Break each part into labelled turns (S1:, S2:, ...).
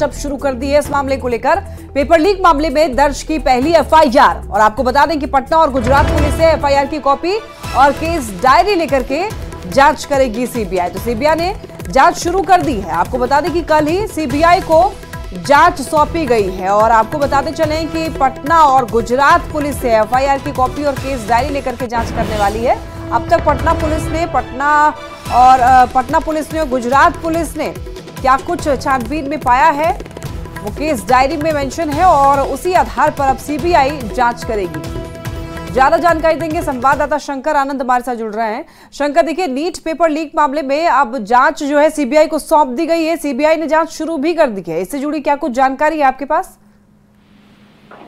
S1: अब शुरू कर दी है इस मामले को लेकर। पेपर लीक मामले में दर्ज की पहली एफआईआर, और आपको बता दें कि पटना और गुजरात पुलिस से एफआईआर की कॉपी और केस डायरी लेकर के जांच करेगी सीबीआई। तो सीबीआई ने जांच शुरू कर दी है। आपको बता दें कि कल ही सीबीआई को जांच सौंपी गई है, और आपको बताते चलें कि पटना और गुजरात पुलिस से एफआईआर की कॉपी और केस डायरी लेकर के जांच करने वाली है। अब तक पटना पुलिस ने और गुजरात पुलिस ने क्या कुछ छानबीन में पाया है वो केस डायरी में मेंशन है, और उसी आधार पर अब सीबीआई जांच करेगी। ज्यादा जानकारी देंगे संवाददाता शंकर आनंद हमारे साथ जुड़ रहे हैं। शंकर, देखिए, नीट पेपर लीक मामले में अब जांच जो है सीबीआई को सौंप दी गई है। सीबीआई ने जांच शुरू भी कर दी है। इससे जुड़ी क्या कुछ जानकारी है आपके पास?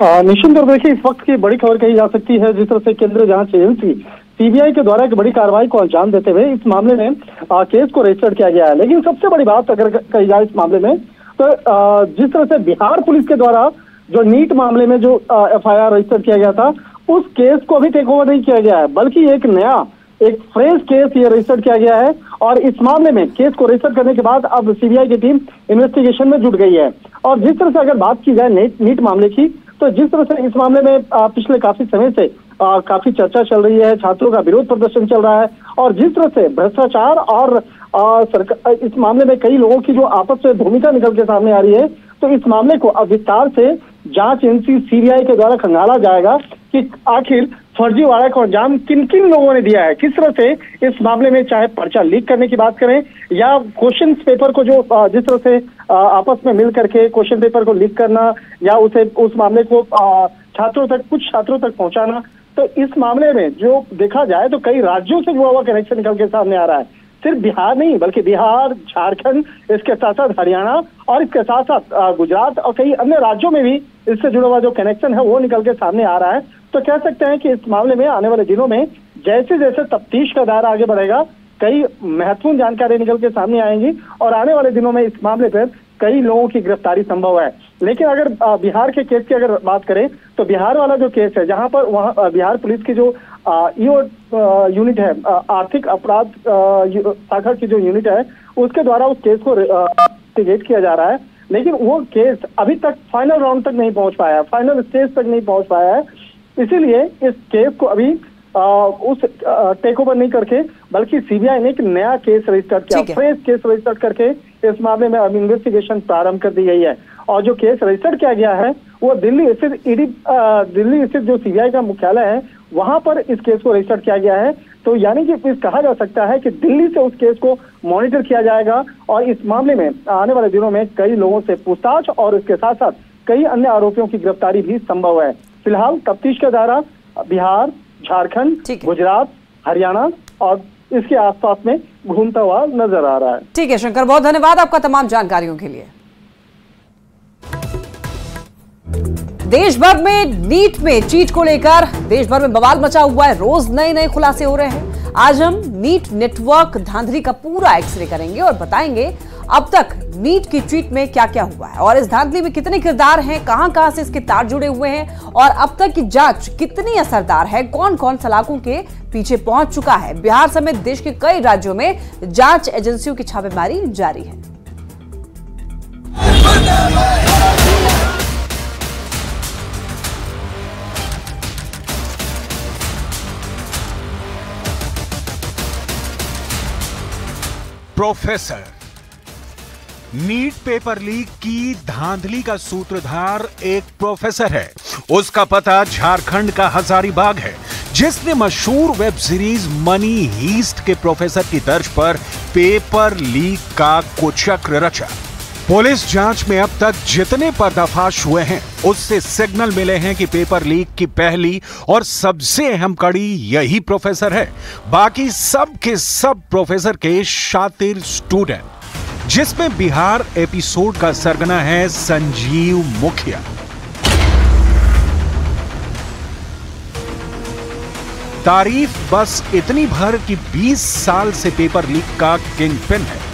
S2: निश्चित तौर पर देखिए, इस वक्त की बड़ी खबर कही जा सकती है। जिस तरह से केंद्रीय जांच एजेंसी सीबीआई के द्वारा एक बड़ी कार्रवाई को अंजाम देते हुए इस मामले में केस को रजिस्टर किया गया है। लेकिन सबसे बड़ी बात अगर कही जाए इस मामले में, तो जिस तरह से बिहार पुलिस के द्वारा जो नीट मामले में जो एफआईआर रजिस्टर किया गया था, उस केस को अभी टेक ओवर नहीं किया गया है, बल्कि एक फ्रेश केस ये रजिस्टर किया गया है। और इस मामले में केस को रजिस्टर करने के बाद अब सीबीआई की टीम इन्वेस्टिगेशन में जुट गई है। और जिस तरह से अगर बात की जाए नीट मामले की, तो जिस तरह से इस मामले में पिछले काफी समय से काफी चर्चा चल रही है, छात्रों का विरोध प्रदर्शन चल रहा है, और जिस तरह से भ्रष्टाचार और इस मामले में कई लोगों की जो आपस में भूमिका निकल के सामने आ रही है, तो इस मामले को अब विस्तार से जांच एजेंसी सीबीआई के द्वारा खंगाला जाएगा कि आखिर फर्जीवाड़ा को अंजाम किन किन लोगों ने दिया है, किस तरह से इस मामले में, चाहे पर्चा लीक करने की बात करें या क्वेश्चन पेपर को जो जिस तरह से आपस में मिल करके क्वेश्चन पेपर को लीक करना या उस मामले को कुछ छात्रों तक पहुंचाना। तो इस मामले में जो देखा जाए तो कई राज्यों से जुड़ा हुआ कनेक्शन निकल के सामने आ रहा है। सिर्फ बिहार नहीं, बल्कि बिहार, झारखंड, इसके साथ साथ हरियाणा और इसके साथ साथ गुजरात और कई अन्य राज्यों में भी इससे जुड़ा हुआ जो कनेक्शन है वो निकल के सामने आ रहा है। तो कह सकते हैं कि इस मामले में आने वाले दिनों में जैसे जैसे तफ्तीश का दायरा आगे बढ़ेगा, कई महत्वपूर्ण जानकारी निकल के सामने आएंगी, और आने वाले दिनों में इस मामले पर कई लोगों की गिरफ्तारी संभव है। लेकिन अगर बिहार के केस की अगर बात करें, तो बिहार वाला जो केस है, जहां पर वहां बिहार पुलिस की जो यूनिट है, आर्थिक अपराध शाखा की जो यूनिट है, उसके द्वारा उस केस को इन्वेस्टिगेट किया जा रहा है। लेकिन वो केस अभी तक फाइनल राउंड तक नहीं पहुंच पाया है, फाइनल स्टेज तक नहीं पहुंच पाया है। इसीलिए इस केस को अभी उस टेक ओवर नहीं करके, बल्कि सीबीआई ने एक नया केस रजिस्टर किया, फ्रेश केस रजिस्टर करके इस मामले में अब इन्वेस्टिगेशन प्रारंभ कर दी गई है। और जो केस रजिस्टर किया गया है वो दिल्ली स्थित जो सीबीआई का मुख्यालय है, वहां पर इस केस को रजिस्टर किया गया है। तो यानी कि कहा जा सकता है कि दिल्ली से उस केस को मॉनिटर किया जाएगा, और इस मामले में आने वाले दिनों में कई लोगों से पूछताछ और इसके साथ साथ कई अन्य आरोपियों की गिरफ्तारी भी संभव है। फिलहाल तफ्तीश का दायरा बिहार, झारखंड, गुजरात, हरियाणा और इसके आसपास में घूमता हुआ नजर आ रहा है।
S1: ठीक है शंकर, बहुत धन्यवाद आपका तमाम जानकारियों के लिए। देश भर में नीट में चीट को लेकर देश भर में बवाल मचा हुआ है। रोज नए नए खुलासे हो रहे हैं। आज हम नीट नेटवर्क धांधली का पूरा एक्सरे करेंगे और बताएंगे अब तक नीट की चीट में क्या क्या हुआ है, और इस धांधली में कितने किरदार हैं, कहां कहां से इसके तार जुड़े हुए हैं, और अब तक की जांच कितनी असरदार है, कौन कौन सलाखों के पीछे पहुंच चुका है। बिहार समेत देश के कई राज्यों में जांच एजेंसियों की छापेमारी जारी है।
S3: प्रोफेसर, नीट पेपर लीक की धांधली का सूत्रधार एक प्रोफेसर है। उसका पता झारखंड का हजारीबाग है, जिसने मशहूर वेब सीरीज मनी हीस्ट के प्रोफेसर की तर्ज पर पेपर लीक का कुचक्र रचा। पुलिस जांच में अब तक जितने पर्दाफाश हुए हैं, उससे सिग्नल मिले हैं कि पेपर लीक की पहली और सबसे अहम कड़ी यही प्रोफेसर है। बाकी सब के सब प्रोफेसर के शातिर स्टूडेंट, जिसमें बिहार एपिसोड का सरगना है संजीव मुखिया। तारीफ बस इतनी भर कि 20 साल से पेपर लीक का किंग पिन है।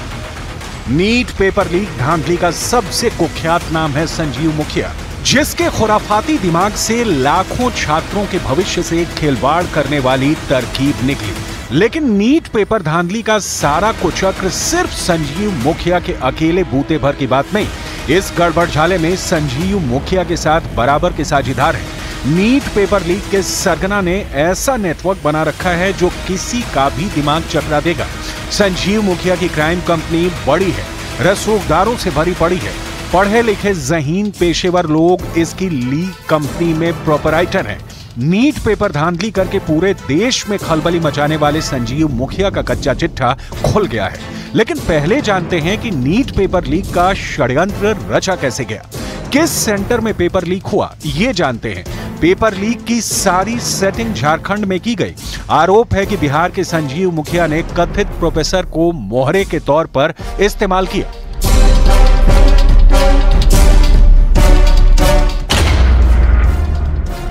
S3: नीट पेपर लीक धांधली का सबसे कुख्यात नाम है संजीव मुखिया, जिसके खुराफाती दिमाग से लाखों छात्रों के भविष्य से खिलवाड़ करने वाली तरकीब निकली। लेकिन नीट पेपर धांधली का सारा कुचक्र सिर्फ संजीव मुखिया के अकेले बूते भर की बात नहीं। इस गड़बड़झाले में संजीव मुखिया के साथ बराबर के साझीदार हैं। नीट पेपर लीक के सरगना ने ऐसा नेटवर्क बना रखा है जो किसी का भी दिमाग चकरा देगा। संजीव मुखिया की क्राइम कंपनी बड़ी है, रसूखदारों से भरी पड़ी है। पढ़े लिखे ज़हीन पेशेवर लोग इसकी लीक कंपनी में प्रोपराइटर हैं। नीट पेपर धांधली करके पूरे देश में खलबली मचाने वाले संजीव मुखिया का कच्चा चिट्ठा खुल गया है। लेकिन पहले जानते हैं कि नीट पेपर लीक का षड्यंत्र रचा कैसे गया, किस सेंटर में पेपर लीक हुआ ये जानते हैं। पेपर लीक की सारी सेटिंग झारखंड में की गई। आरोप है कि बिहार के संजीव मुखिया ने कथित प्रोफेसर को मोहरे के तौर पर इस्तेमाल किया।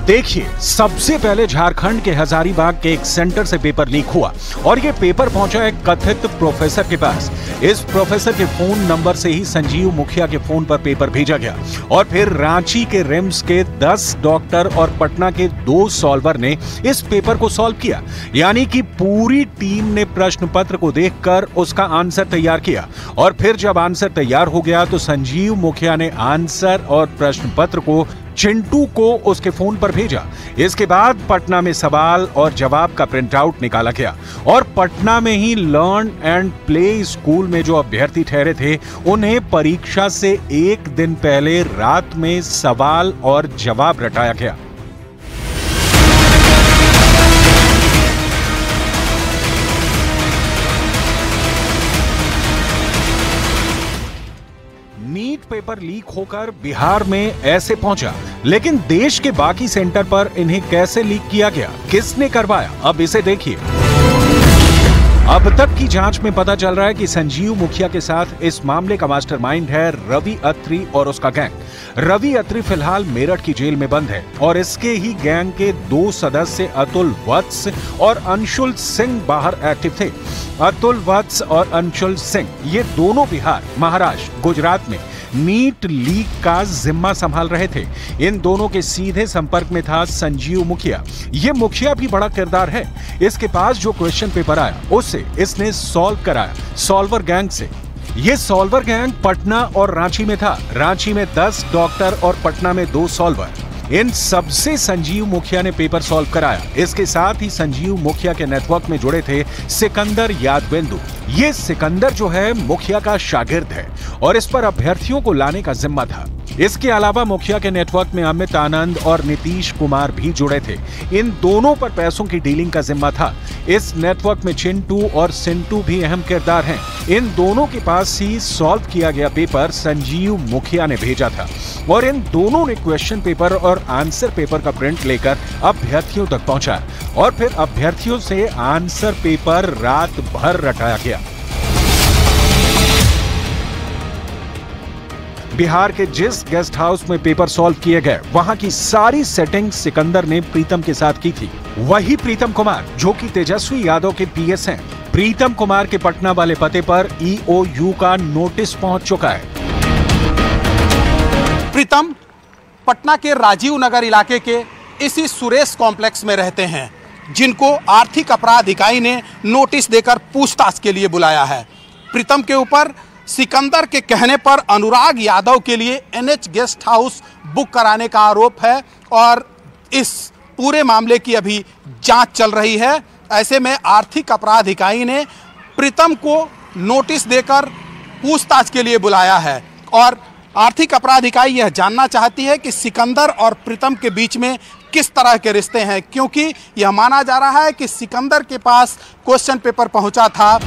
S3: देखिए, सबसे पहले झारखंड के हजारीबाग के एक सेंटर से पेपर लीक हुआ और ये पेपर पहुंचा एक कथित प्रोफेसर के पास। इस प्रोफेसर के फोन नंबर से ही संजीव मुखिया के फोन पर पेपर भेजा गया और फिर रांची के रिम्स के 10 डॉक्टर और पटना के 2 सॉल्वर ने इस पेपर को सॉल्व किया। यानी कि पूरी टीम ने प्रश्न पत्र को देखकर उसका आंसर तैयार किया और फिर जब आंसर तैयार हो गया तो संजीव मुखिया ने आंसर और प्रश्न पत्र को चिंटू को उसके फोन पर भेजा। इसके बाद पटना में सवाल और जवाब का प्रिंट आउट निकाला गया और पटना में ही लर्न एंड प्ले स्कूल में जो अभ्यर्थी ठहरे थे उन्हें परीक्षा से एक दिन पहले रात में सवाल और जवाब रटाया गया। नीट पेपर लीक होकर बिहार में ऐसे पहुंचा, लेकिन देश के बाकी सेंटर पर इन्हें कैसे लीक किया गया, किसने करवाया, अब इसे देखिए। अब तक की जांच में पता चल रहा है कि संजीव मुखिया के साथ इस मामले का मास्टरमाइंड है रवि अत्री और उसका गैंग। रवि अत्री फिलहाल मेरठ की जेल में बंद है और इसके ही गैंग के 2 सदस्य अतुल वत्स और अंशुल सिंह बाहर एक्टिव थे। अतुल वत्स और अंशुल सिंह ये दोनों बिहार, महाराष्ट्र, गुजरात में नीट लीक का जिम्मा संभाल रहे थे। इन दोनों के सीधे संपर्क में था संजीव मुखिया। ये मुखिया भी बड़ा किरदार है। इसके पास जो क्वेश्चन पेपर आया उसे इसने सॉल्व कराया सॉल्वर गैंग से। ये सॉल्वर गैंग पटना और रांची में था। रांची में 10 डॉक्टर और पटना में 2 सॉल्वर। इन सबसे संजीव मुखिया ने पेपर सॉल्व कराया। इसके साथ ही संजीव मुखिया के नेटवर्क में जुड़े थे सिकंदर यादवेंदु। ये सिकंदर जो है मुखिया का शागिर्द है और इस पर अभ्यर्थियों को लाने का जिम्मा था। इसके अलावा मुखिया के नेटवर्क में अमित आनंद और नीतीश कुमार भी जुड़े थे। इन दोनों पर पैसों की डीलिंग का जिम्मा था। इस नेटवर्क में चिंटू और सिंटू भी अहम किरदार हैं। इन दोनों के पास ही सॉल्व किया गया पेपर संजीव मुखिया ने भेजा था और इन दोनों ने क्वेश्चन पेपर और आंसर पेपर का प्रिंट लेकर अभ्यर्थियों तक पहुंचा और फिर अभ्यर्थियों से आंसर पेपर रात भर रटाया गया। बिहार के जिस गेस्ट हाउस में पेपर सॉल्व किए गए वहां की सारी सेटिंग सिकंदर ने प्रीतम के साथ की थी। वही प्रीतम कुमार जो कि तेजस्वी यादव के पीएस हैं। प्रीतम कुमार के पटना वाले पते पर EOU का नोटिस पहुंच चुका है।
S4: प्रीतम पटना के राजीव नगर इलाके के इसी सुरेश कॉम्प्लेक्स में रहते हैं, जिनको आर्थिक अपराध इकाई ने नोटिस देकर पूछताछ के लिए बुलाया है। प्रीतम के ऊपर सिकंदर के कहने पर अनुराग यादव के लिए NH गेस्ट हाउस बुक कराने का आरोप है और इस पूरे मामले की अभी जांच चल रही है। ऐसे में आर्थिक अपराध इकाई ने प्रीतम को नोटिस देकर पूछताछ के लिए बुलाया है और आर्थिक अपराध इकाई यह जानना चाहती है कि सिकंदर और प्रीतम के बीच में किस तरह के रिश्ते हैं, क्योंकि यह माना जा रहा है कि सिकंदर के पास क्वेश्चन पेपर पहुंचा था।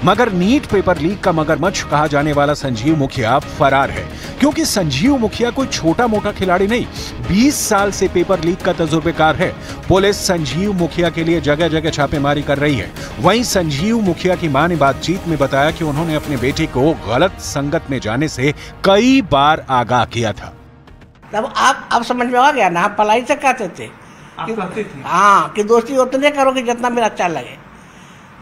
S3: मगर नीट पेपर लीक का मगरमच्छ कहा जाने वाला संजीव मुखिया फरार है, क्योंकि संजीव मुखिया कोई छोटा मोटा खिलाड़ी नहीं, 20 साल से पेपर लीक का तजुर्बेकार है। पुलिस संजीव मुखिया के लिए जगह जगह छापेमारी कर रही है। वहीं संजीव मुखिया की मां ने बातचीत में बताया कि उन्होंने अपने बेटे को गलत संगत में जाने से कई बार आगाह किया था।
S5: तब आप समझ में आ गया ना, आप पलाई से कहते थे हाँ कि दोस्ती उतने करो कि जितना मेरा अच्छा लगे,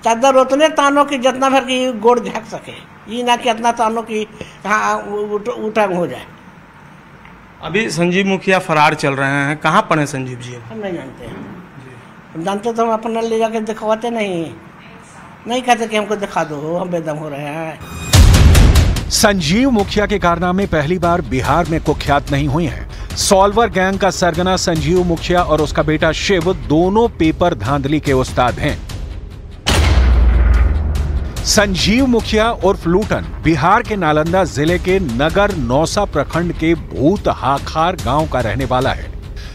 S5: चादर उतने तानो की जितना भर की गोड़ झक सके, ये ना कि इतना तानो की हाँ उठा हो जाए।
S6: अभी संजीव मुखिया फरार चल रहे हैं, कहाँ पर हैं संजीव जी?
S5: हम नहीं जानते हैं। जानते तो हम अपना ले जाके दिखवाते नहीं कहते कि हमको दिखा दो, हम बेदम हो रहे हैं।
S3: संजीव मुखिया के कारनामे पहली बार बिहार में कुख्यात नहीं हुए हैं। सॉल्वर गैंग का सरगना संजीव मुखिया और उसका बेटा शिव दोनों पेपर धांधली के उस्ताद हैं। संजीव मुखिया उर्फ लूटन बिहार के नालंदा जिले के नगर नौसा प्रखंड के भूत हाखार गांव का रहने वाला है।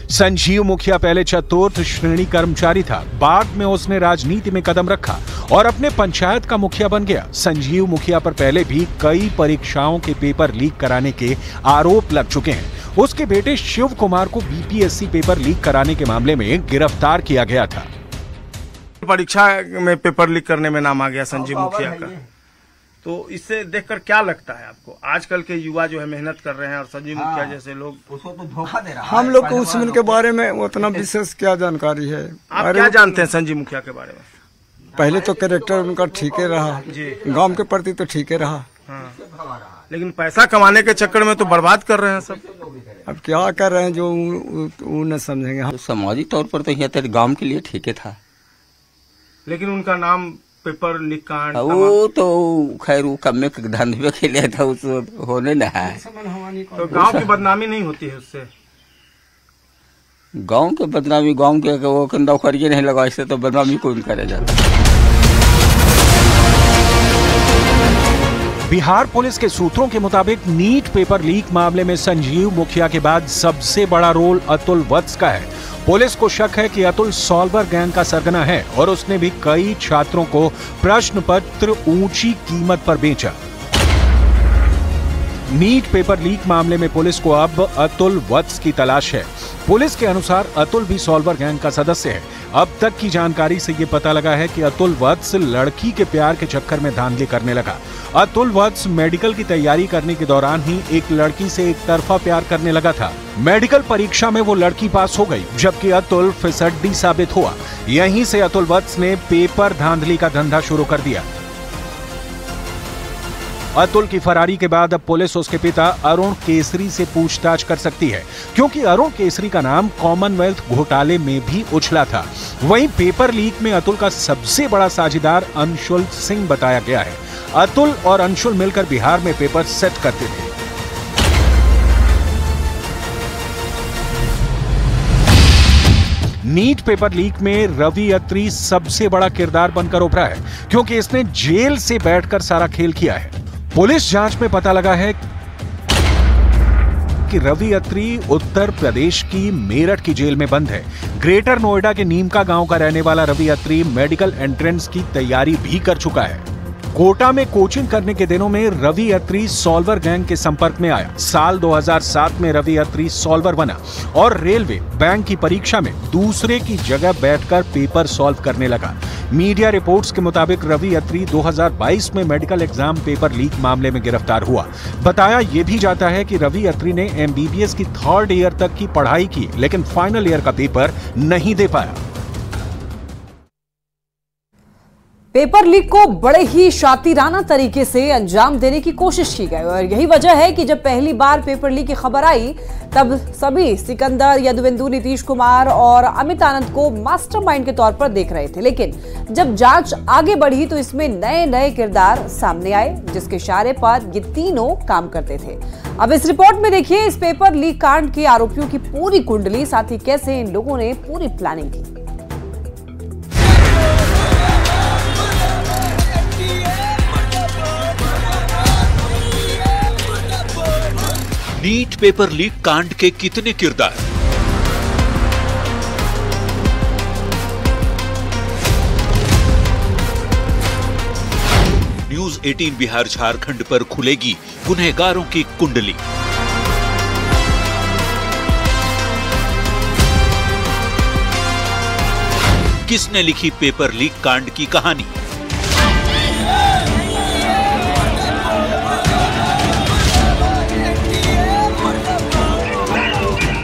S3: संजीव मुखिया पहले चतुर्थ श्रेणी कर्मचारी था, बाद में उसने राजनीति में कदम रखा और अपने पंचायत का मुखिया बन गया। संजीव मुखिया पर पहले भी कई परीक्षाओं के पेपर लीक कराने के आरोप लग चुके हैं। उसके बेटे शिव कुमार को बीपीएससी पेपर लीक कराने के मामले में गिरफ्तार किया गया था।
S6: परीक्षा में पेपर लीक करने में नाम आ गया संजीव मुखिया का, तो इससे देखकर क्या लगता है आपको? आजकल के युवा जो है मेहनत कर रहे हैं और संजीव मुखिया जैसे लोग
S7: उसको तो धोखा दे रहा है।
S8: हम लोग को उसमें के बारे में उतना विशेष क्या जानकारी है?
S6: आप क्या जानते हैं संजीव मुखिया के बारे में?
S8: पहले तो कैरेक्टर उनका ठीक ही रहा जी, गांव के प्रति तो ठीक ही रहा।
S6: हाँ। लेकिन पैसा कमाने के चक्कर में तो बर्बाद कर रहे हैं सब।
S8: अब क्या कर रहे हैं जो वो न समझेंगे।
S7: सामाजिक तौर पर तो ये गांव के लिए ठीक ही था,
S6: लेकिन उनका नाम पेपर लीक कांड
S7: वो तो खैर वो कम में धंधे के लिए था, उस होने न है।
S6: तो गांव की बदनामी नहीं होती है उससे?
S7: गांव के बदनामी गांव के वो नौकरी नहीं लगा, इससे तो बदनामी कौन करेगा।
S3: बिहार पुलिस के सूत्रों के मुताबिक नीट पेपर लीक मामले में संजीव मुखिया के बाद सबसे बड़ा रोल अतुल वत्स का है। पुलिस को शक है कि अतुल सॉल्वर गैंग का सरगना है और उसने भी कई छात्रों को प्रश्न पत्र ऊंची कीमत पर बेचा। नीट पेपर लीक मामले में पुलिस को अब अतुल वत्स की तलाश है। पुलिस के अनुसार अतुल भी सॉल्वर गैंग का सदस्य है। अब तक की जानकारी से ये पता लगा है कि अतुल वत्स लड़की के प्यार के चक्कर में धांधली करने लगा। अतुल वत्स मेडिकल की तैयारी करने के दौरान ही एक लड़की से एक तरफा प्यार करने लगा था। मेडिकल परीक्षा में वो लड़की पास हो गई, जबकि अतुल फिसड्डी साबित हुआ। यहीं से अतुल वत्स ने पेपर धांधली का धंधा शुरू कर दिया। अतुल की फरारी के बाद अब पुलिस उसके पिता अरुण केसरी से पूछताछ कर सकती है, क्योंकि अरुण केसरी का नाम कॉमनवेल्थ घोटाले में भी उछला था। वहीं पेपर लीक में अतुल का सबसे बड़ा साझेदार अंशुल सिंह बताया गया है। अतुल और अंशुल मिलकर बिहार में पेपर सेट करते थे। नीट पेपर लीक में रवि अत्री सबसे बड़ा किरदार बनकर उभरा है, क्योंकि इसने जेल से बैठकर सारा खेल किया है। पुलिस जांच में पता लगा है कि रवि अत्री उत्तर प्रदेश की मेरठ की जेल में बंद है। ग्रेटर नोएडा के नीमका गांव का रहने वाला रवि अत्री मेडिकल एंट्रेंस की तैयारी भी कर चुका है। कोटा में कोचिंग करने के दिनों में रवि अत्री सॉल्वर गैंग के संपर्क में आया। साल 2007 में रवि अत्री सॉल्वर बना और रेलवे बैंक की परीक्षा में दूसरे की जगह बैठकर पेपर सॉल्व करने लगा। मीडिया रिपोर्ट्स के मुताबिक रवि अत्री 2022 में मेडिकल एग्जाम पेपर लीक मामले में गिरफ्तार हुआ। बताया यह भी जाता है कि रवि अत्री ने एमबीबीएस की 3rd ईयर तक की पढ़ाई की, लेकिन फाइनल ईयर का पेपर नहीं दे पाया।
S1: पेपर लीक को बड़े ही शातिराना तरीके से अंजाम देने की कोशिश की गई और यही वजह है कि जब पहली बार पेपर लीक की खबर आई तब सभी सिकंदर, यदुवेंदु, नीतीश कुमार और अमित आनंद को मास्टरमाइंड के तौर पर देख रहे थे। लेकिन जब जांच आगे बढ़ी तो इसमें नए नए किरदार सामने आए, जिसके इशारे पर ये तीनों काम करते थे। अब इस रिपोर्ट में देखिए इस पेपर लीक कांड के आरोपियों की पूरी कुंडली, साथ ही कैसे इन लोगों ने पूरी प्लानिंग की।
S9: नीट पेपर लीक कांड के कितने किरदार? न्यूज 18 बिहार झारखंड पर खुलेगी गुनहगारों की कुंडली। किसने लिखी पेपर लीक कांड की कहानी?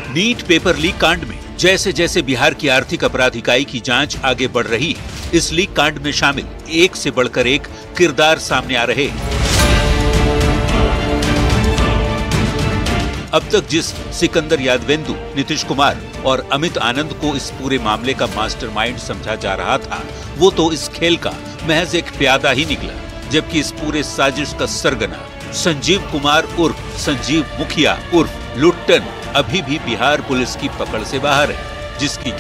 S9: नीट पेपर लीक कांड में जैसे जैसे बिहार की आर्थिक अपराध इकाई की जांच आगे बढ़ रही है, इस लीक कांड में शामिल एक से बढ़कर एक किरदार सामने आ रहे हैं। अब तक जिस सिकंदर, यदुवेंदु, नीतीश कुमार और अमित आनंद को इस पूरे मामले का मास्टरमाइंड समझा जा रहा था, वो तो इस खेल का महज एक प्यादा ही निकला, जबकि इस पूरे साजिश का सरगना संजीव कुमार उर्फ संजीव मुखिया उर्फ लुट्टन अभी भी बिहार पुलिस की पकड़ से बाहर है, जिसकी